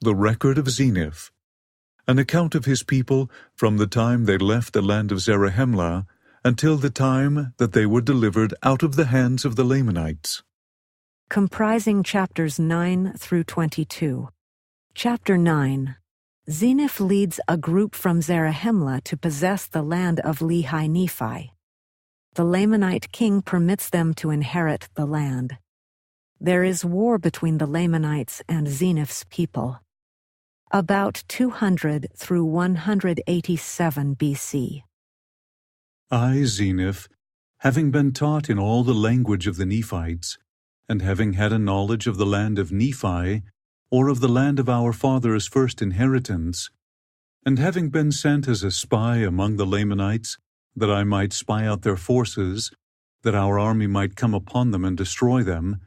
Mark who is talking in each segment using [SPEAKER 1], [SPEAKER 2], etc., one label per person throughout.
[SPEAKER 1] The record of Zenith, an account of his people from the time they left the land of Zarahemla until the time that they were delivered out of the hands of the Lamanites.
[SPEAKER 2] Comprising chapters 9 through 22. Chapter 9. Zenith leads a group from Zarahemla to possess the land of Lehi-Nephi. The Lamanite king permits them to inherit the land. There is war between the Lamanites and Zenith's people. About 200 through 187 BC.
[SPEAKER 1] I, Zenith, having been taught in all the language of the Nephites, and having had a knowledge of the land of Nephi, or of the land of our fathers' first inheritance, and having been sent as a spy among the Lamanites, that I might spy out their forces, that our army might come upon them and destroy them.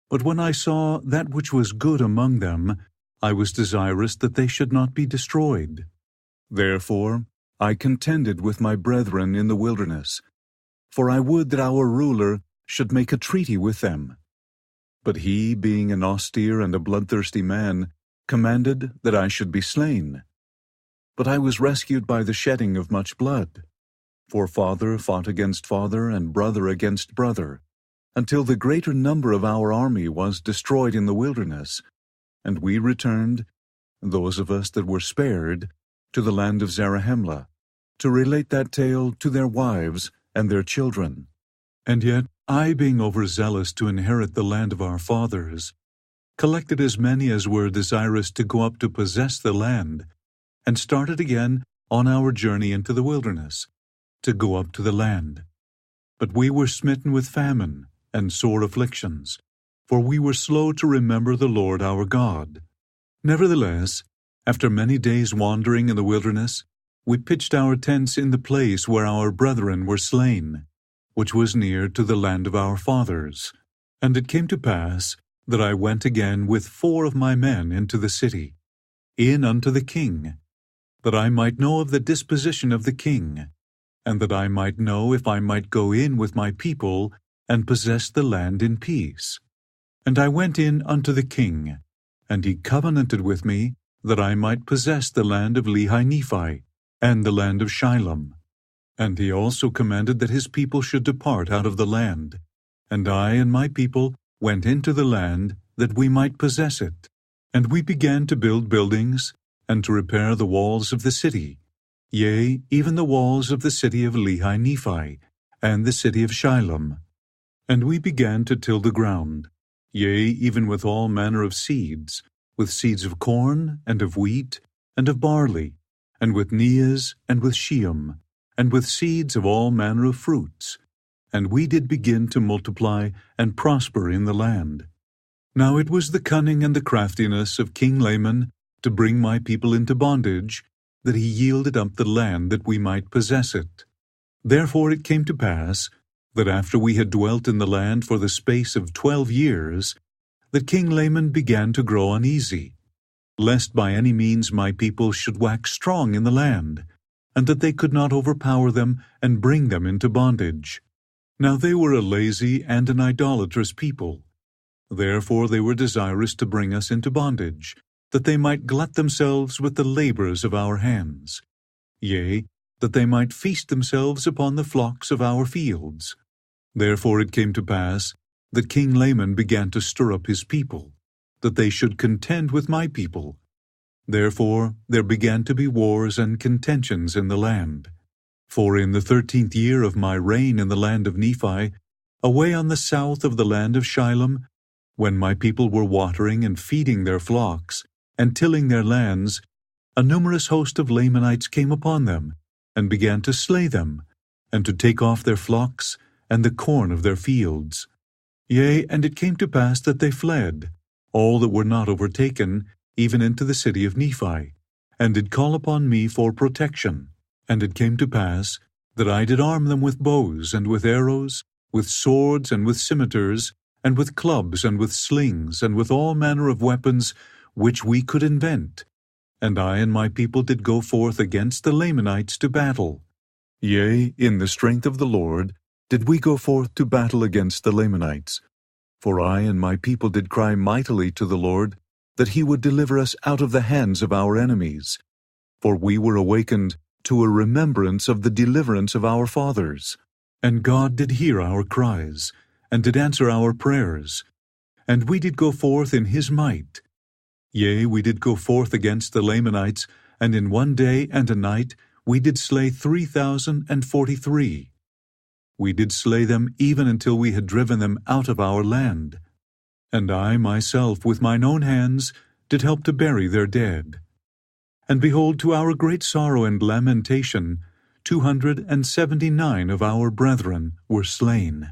[SPEAKER 1] But when I saw that which was good among them, I was desirous that they should not be destroyed. Therefore I contended with my brethren in the wilderness, for I would that our ruler should make a treaty with them. But he, being an austere and a bloodthirsty man, commanded that I should be slain. But I was rescued by the shedding of much blood. For father fought against father, and brother against brother, until the greater number of our army was destroyed in the wilderness, and we returned, those of us that were spared, to the land of Zarahemla, to relate that tale to their wives and their children. And yet I, being overzealous to inherit the land of our fathers, collected as many as were desirous to go up to possess the land, and started again on our journey into the wilderness, to go up to the land. But we were smitten with famine and sore afflictions, for we were slow to remember the Lord our God. Nevertheless, after many days wandering in the wilderness, we pitched our tents in the place where our brethren were slain, which was near to the land of our fathers. And it came to pass that I went again with 4 of my men into the city, in unto the king, that I might know of the disposition of the king, and that I might know if I might go in with my people and possess the land in peace. And I went in unto the king, and he covenanted with me that I might possess the land of Lehi-Nephi and the land of Shilom. And he also commanded that his people should depart out of the land. And I and my people went into the land that we might possess it. And we began to build buildings, and to repair the walls of the city, yea, even the walls of the city of Lehi-Nephi, and the city of Shilom. And we began to till the ground, yea, even with all manner of seeds, with seeds of corn, and of wheat, and of barley, and with neas, and with sheum, and with seeds of all manner of fruits. And we did begin to multiply and prosper in the land. Now it was the cunning and the craftiness of King Laman to bring my people into bondage, that he yielded up the land that we might possess it. Therefore it came to pass, that after we had dwelt in the land for the space of 12 years, that King Laman began to grow uneasy, lest by any means my people should wax strong in the land, and that they could not overpower them and bring them into bondage. Now they were a lazy and an idolatrous people. Therefore they were desirous to bring us into bondage, that they might glut themselves with the labors of our hands, yea, that they might feast themselves upon the flocks of our fields. Therefore it came to pass that King Laman began to stir up his people, that they should contend with my people. Therefore there began to be wars and contentions in the land. For in the 13th year of my reign in the land of Nephi, away on the south of the land of Shilom, when my people were watering and feeding their flocks, and tilling their lands, a numerous host of Lamanites came upon them, and began to slay them, and to take off their flocks, and the corn of their fields. Yea, and it came to pass that they fled, all that were not overtaken, even into the city of Nephi, and did call upon me for protection. And it came to pass that I did arm them with bows, and with arrows, with swords, and with scimitars, and with clubs, and with slings, and with all manner of weapons which we could invent. And I and my people did go forth against the Lamanites to battle. Yea, in the strength of the Lord did we go forth to battle against the Lamanites. For I and my people did cry mightily to the Lord, that he would deliver us out of the hands of our enemies. For we were awakened to a remembrance of the deliverance of our fathers. And God did hear our cries, and did answer our prayers. And we did go forth in his might. Yea, we did go forth against the Lamanites, and in 1 day and a night we did slay 3,043. We did slay them even until we had driven them out of our land. And I myself with mine own hands did help to bury their dead. And behold, to our great sorrow and lamentation, 279 of our brethren were slain.